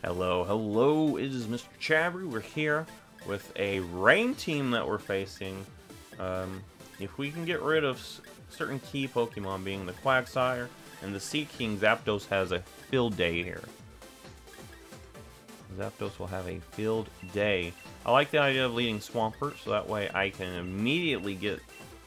Hello, hello, it is MrChabry. We're here with a rain team that we're facing. If we can get rid of certain key Pokemon, being the Quagsire and the Sea King, Zapdos has a field day here. Zapdos will have a field day. I like the idea of leading Swampert, so that way I can immediately get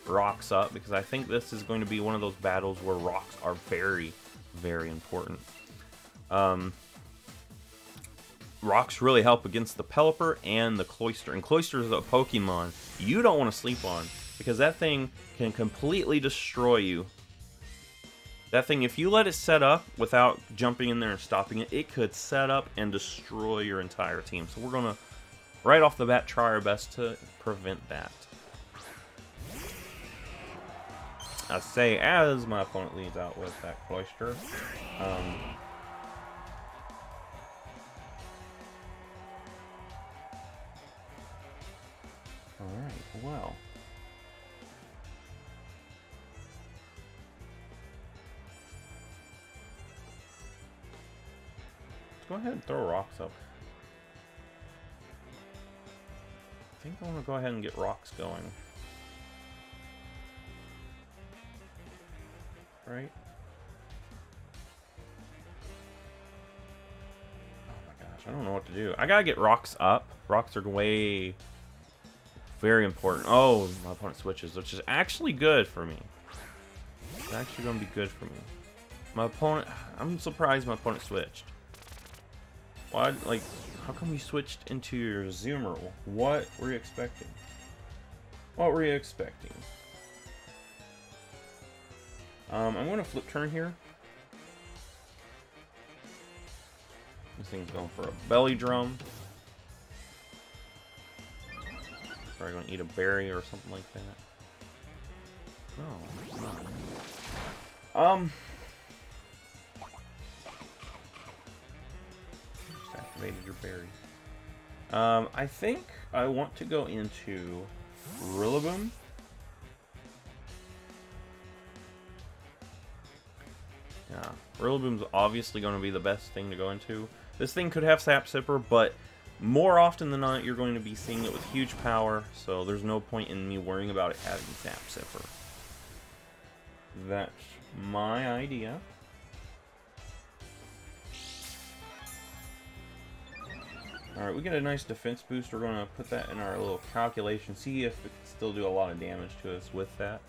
rocks up, because I think this is going to be one of those battles where rocks are very, very important. Rocks really help against the Pelipper and the Cloyster. And Cloyster is a Pokemon you don't want to sleep on, because that thing can completely destroy you. That thing, if you let it set up without jumping in there and stopping it, it could set up and destroy your entire team. So we're going to, right off the bat, try our best to prevent that. I say as my opponent leads out with that Cloyster. Alright, well. Let's go ahead and throw rocks up. I think I want to go ahead and get rocks going. Right? Oh my gosh, I don't know what to do. I gotta get rocks up. Rocks are way... very important. Oh, my opponent switches, which is actually good for me. It's actually going to be good for me. My opponent... I'm surprised my opponent switched. Why? Like, how come you switched into your Zoomerl? What were you expecting? What were you expecting? I'm going to flip turn here. This thing's going for a belly drum. Probably gonna eat a berry or something like that. No, no. Just activated your berries. I think I want to go into Rillaboom. Yeah, Rillaboom's obviously going to be the best thing to go into. This thing could have Sap Sipper, but more often than not, you're going to be seeing it with huge power, so there's no point in me worrying about it having Sap Sipper. That's my idea. Alright, we get a nice defense boost. We're going to put that in our little calculation, see if it can still do a lot of damage to us with that.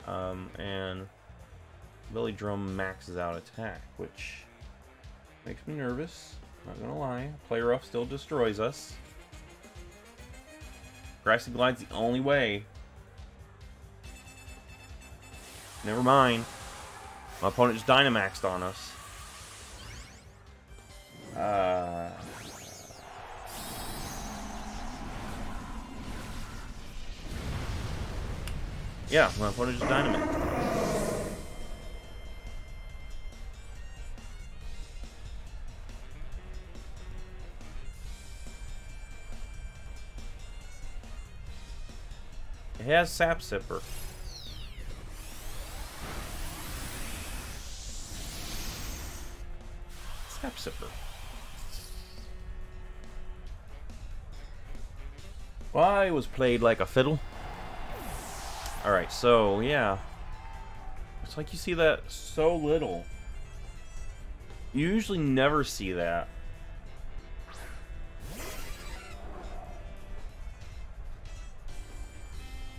And Belly Drum maxes out attack, which makes me nervous. Not gonna lie, Play Rough still destroys us. Grassy Glide's the only way. Never mind. My opponent just Dynamaxed on us. Yeah, my opponent just Dynamaxed. It has Sap Sipper. Sap Sipper. Why was played like a fiddle? Alright, so yeah. It's like you see that so little. You usually never see that.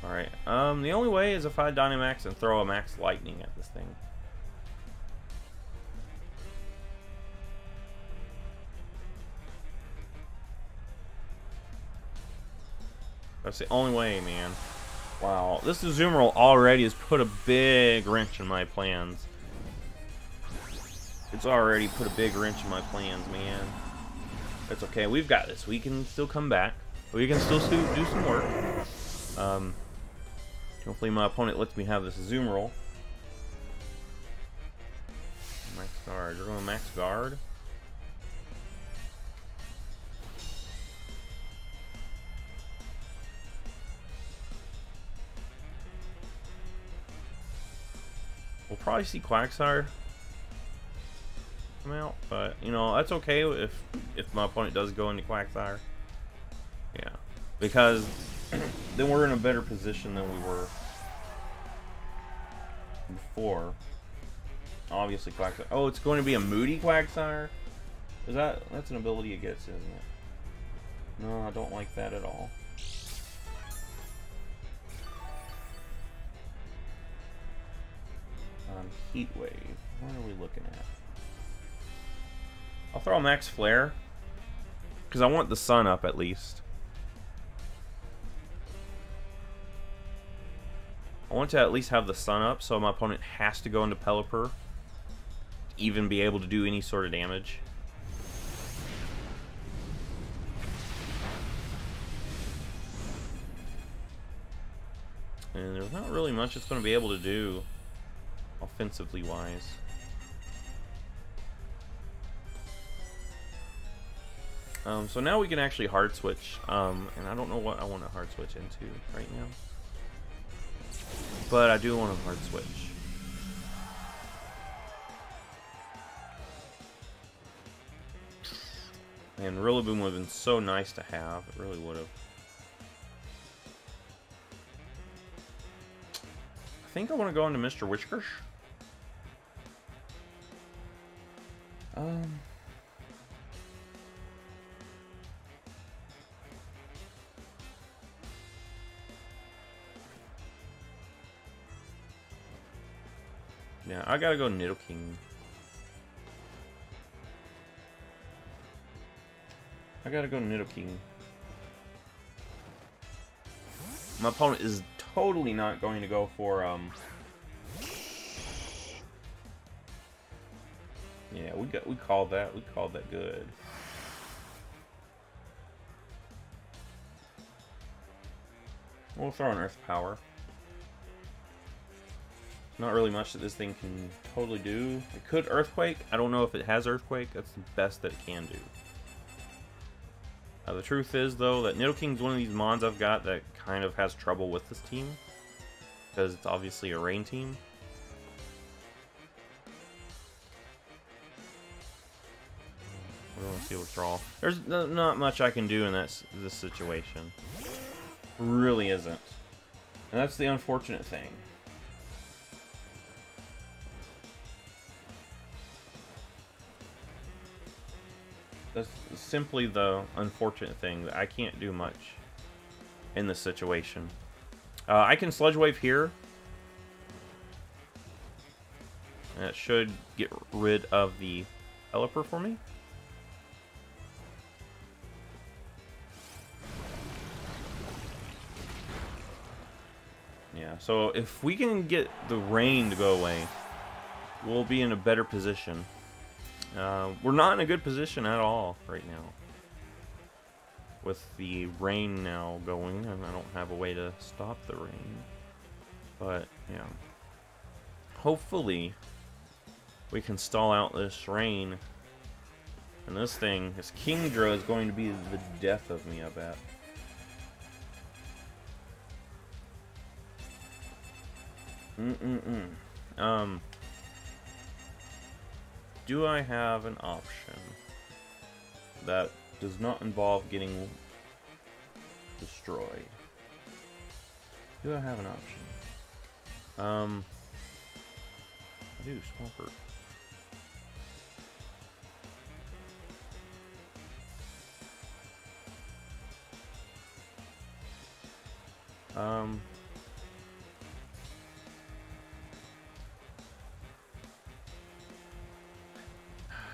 Alright, the only way is if I Dynamax and throw a Max Lightning at this thing. That's the only way, man. Wow, this Zoomerl already has put a big wrench in my plans. It's already put a big wrench in my plans, man. It's okay, we've got this. We can still come back. We can still do some work. Hopefully my opponent lets me have this Zoomerl. Max Guard. You're going Max Guard? We'll probably see Quagsire. come out, but you know that's okay if my opponent does go into Quagsire. Yeah, because then we're in a better position than we were before. Obviously, Quagsire. Oh, it's going to be a moody Quagsire. That's an ability it gets, isn't it? No, I don't like that at all. Heat Wave. What are we looking at? I'll throw a Max Flare because I want the sun up at least. I want to at least have the sun up so my opponent has to go into Pelipper to even be able to do any sort of damage. And there's not really much it's going to be able to do offensively wise. So now we can actually hard switch, and I don't know what I want to hard switch into right now, but I do want to hard switch. And Rillaboom would have been so nice to have. It really would have. I think I want to go into Mr. Whiskersh. Yeah, I gotta go Nidoking. I gotta go Nidoking. My opponent is totally not going to go for, yeah, we called that. We called that good. We'll throw an Earth Power. Not really much that this thing can totally do. It could Earthquake. I don't know if it has Earthquake. That's the best that it can do. The truth is, though, that Nidoking's one of these mons I've got that kind of has trouble with this team. Because it's obviously a rain team. We don't see withdrawal. There's not much I can do in this situation. Really isn't. And that's the unfortunate thing. That's simply the unfortunate thing, that I can't do much in this situation. I can Sludge Wave here. And that should get rid of the Pelipper for me. Yeah, so if we can get the rain to go away, we'll be in a better position. We're not in a good position at all right now. With the rain now going, and I don't have a way to stop the rain. But, yeah. Hopefully, we can stall out this rain. And this thing, this Kingdra, is going to be the death of me, I bet. Do I have an option that does not involve getting destroyed? Do I have an option? I do, Swampert.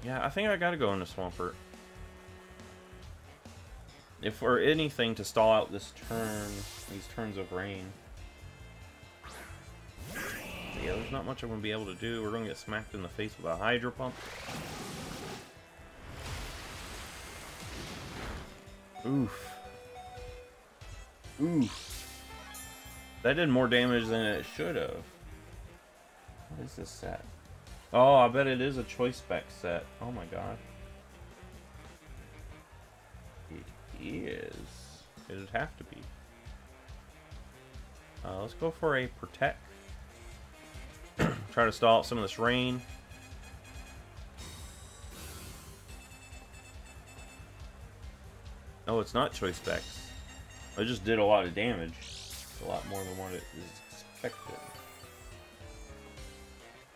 Yeah, I think I gotta go into Swampert. If for anything to stall out this turn, these turns of rain. Yeah, there's not much I'm gonna be able to do. We're gonna get smacked in the face with a Hydro Pump. Oof. Oof. That did more damage than it should have. What is this set? Oh, I bet it is a Choice Spec set. Oh my god. It is. It'd have to be. Let's go for a Protect. Try to stall out some of this rain. Oh, it's not choice specs. It just did a lot of damage. A lot more than what it is expected.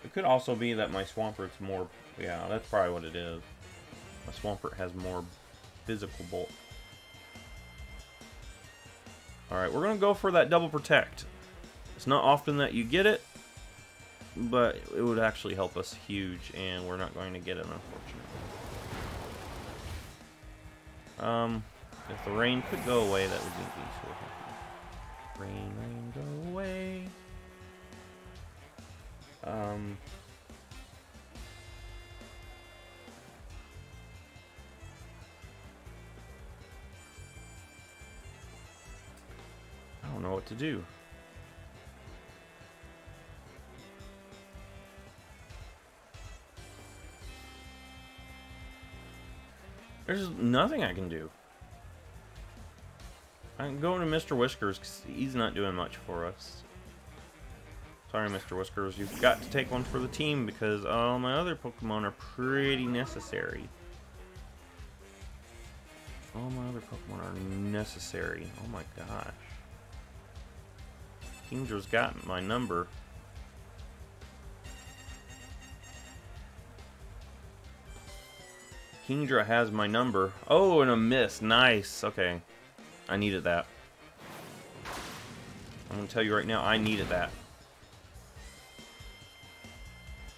It could also be that my Swampert's more... Yeah, that's probably what it is. My Swampert has more physical bulk. Alright, we're going to go for that double protect. It's not often that you get it, but it would actually help us huge, and we're not going to get it, unfortunately. If the rain could go away, that would be so happy. Rain, rain, go away. I don't know what to do. There's nothing I can do. I can go into Mr. Whiskers because he's not doing much for us. Sorry, Mr. Whiskers, you've got to take one for the team because all my other Pokemon are pretty necessary. All my other Pokemon are necessary. Oh my gosh. Kingdra's got my number. Kingdra has my number. Oh, and a miss. Nice. Okay. I needed that. I'm going to tell you right now, I needed that.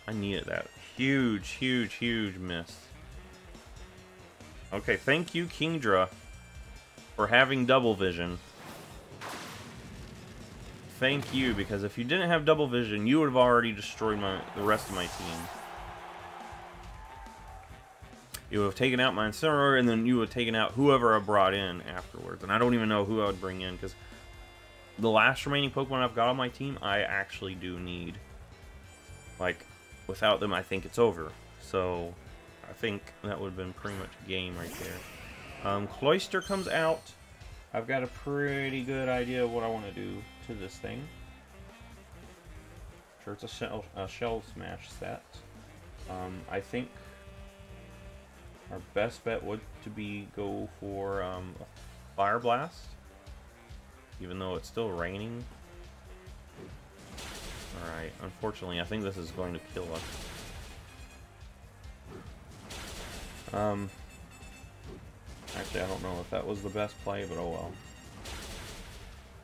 I needed that. Huge, huge, huge miss. Okay, thank you, Kingdra, for having double vision. Thank you, because if you didn't have double vision, you would have already destroyed the rest of my team. You would have taken out my Incineroar, and then you would have taken out whoever I brought in afterwards. And I don't even know who I would bring in, because the last remaining Pokemon I've got on my team, I actually do need. Like, without them, I think it's over. So, I think that would have been pretty much a game right there. Cloyster comes out. I've got a pretty good idea of what I want to do to this thing. Sure, it's a shell smash set. I think our best bet would to be go for a Fire Blast, even though it's still raining. Alright, unfortunately, I think this is going to kill us. Actually, I don't know if that was the best play, but oh well.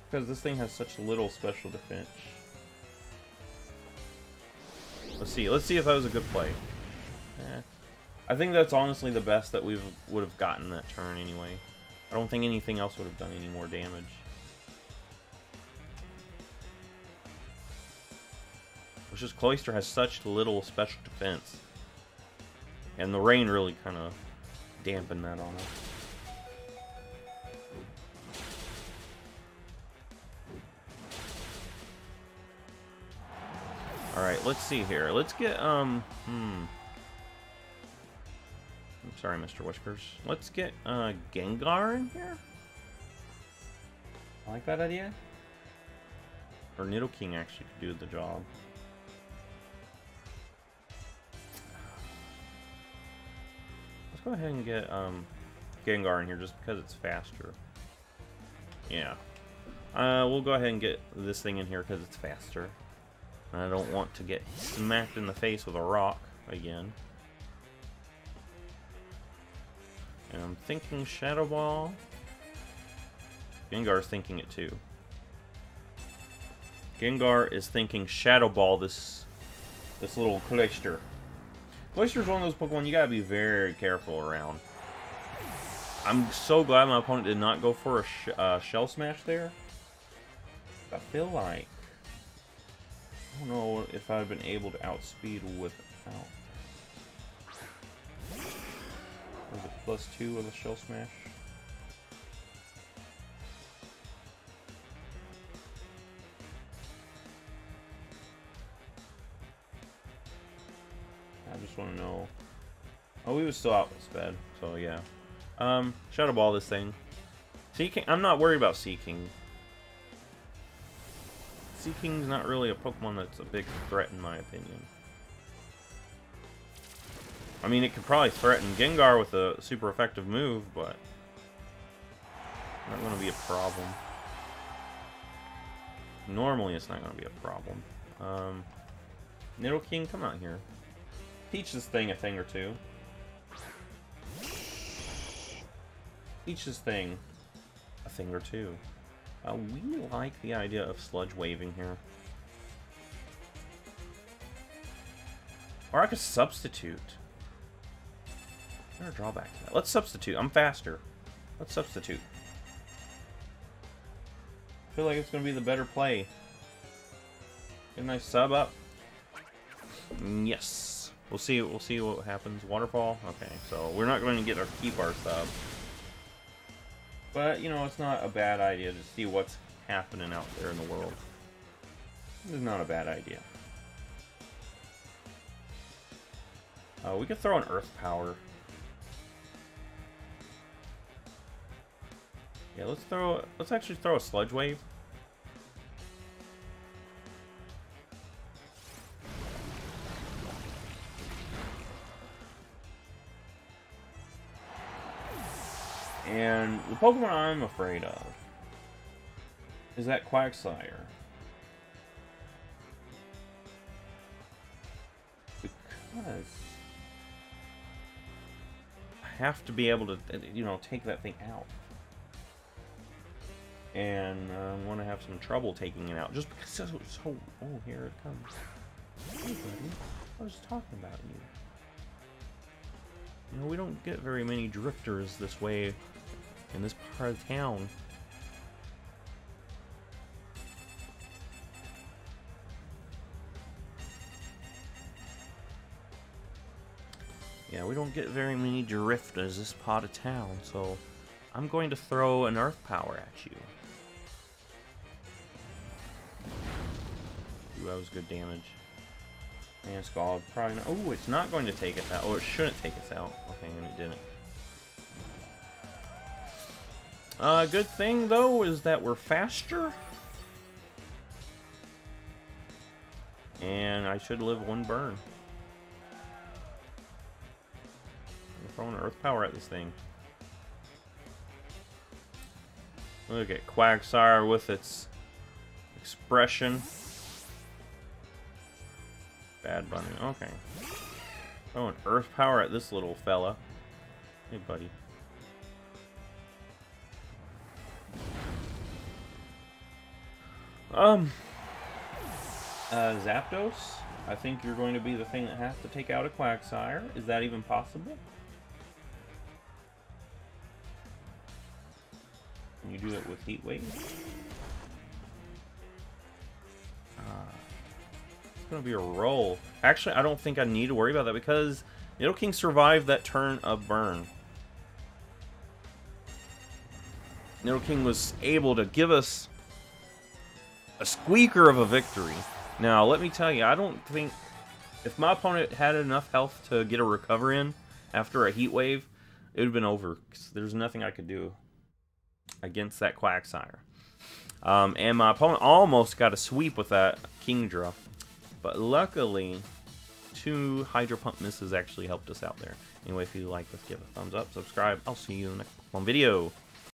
Because this thing has such little special defense. Let's see if that was a good play. I think that's honestly the best that we would have gotten that turn anyway. I don't think anything else would have done any more damage. Which is, Cloyster has such little special defense. And the rain really kind of dampened that on us. Alright, let's see here. Let's get, I'm sorry, Mr. Whiskers. Let's get, Gengar in here? I like that idea. Or Nidoking actually could do the job. Let's go ahead and get, Gengar in here just because it's faster. Yeah. We'll go ahead and get this thing in here because it's faster. I don't want to get smacked in the face with a rock again. And I'm thinking Shadow Ball. Gengar's thinking it too. Gengar is thinking Shadow Ball this little Cloyster. Cloyster's one of those Pokemon you gotta be very careful around. I'm so glad my opponent did not go for a Shell Smash there. I feel like I don't know if I've been able to outspeed without. Was it +2 with a Shell Smash? I just want to know. Oh, he was still out with sped, so yeah. Shadow Ball this thing. Seeking. I'm not worried about Seeking. Seeking's not really a Pokemon that's a big threat in my opinion. I mean, it could probably threaten Gengar with a super effective move, but Not going to be a problem. Normally, it's not going to be a problem. Nidoking, come out here. Teach this thing a thing or two. Teach this thing a thing or two. We like the idea of sludge waving here. Or I could substitute. Is there a drawback to that? Let's substitute. I'm faster. Let's substitute. I feel like it's going to be the better play. Get a nice sub up. Yes. We'll see what happens. Waterfall? Okay, so we're not going to keep our sub. But, you know, it's not a bad idea to see what's happening out there in the world. It's not a bad idea. We could throw an Earth Power. Yeah, let's actually throw a Sludge Wave. And the Pokemon I'm afraid of is that Quagsire. Because I have to be able to, you know, take that thing out. And I want to have some trouble taking it out. Just because it's so... Oh, here it comes. Hey, buddy. I was talking about you. You know, we don't get very many drifters this way in this part of town. Yeah, we don't get very many drifters this part of town, so I'm going to throw an Earth Power at you. Ooh, that was good damage. And Scald probably not. Oh, it's not going to take us out. Oh, it shouldn't take us out. Okay, and it didn't. Good thing though is that we're faster. And I should live one burn. I'm throwing an Earth Power at this thing. Look at Quagsire with its expression. Bad bunny. Okay. Oh, an Earth Power at this little fella. Hey, buddy. Zapdos, I think you're going to be the thing that has to take out a Quagsire. Is that even possible? Can you do it with Heat Wave? It's going to be a roll. Actually, I don't think I need to worry about that because Nidoking survived that turn of burn. Nidoking was able to give us a squeaker of a victory. Now, let me tell you, I don't think... If my opponent had enough health to get a recover in after a Heat Wave, it would have been over. 'Cause there's nothing I could do against that Quagsire. And my opponent almost got a sweep with that Kingdra. But luckily, 2 Hydro Pump misses actually helped us out there. Anyway, if you like this, give it a thumbs up, subscribe. I'll see you in the next one video.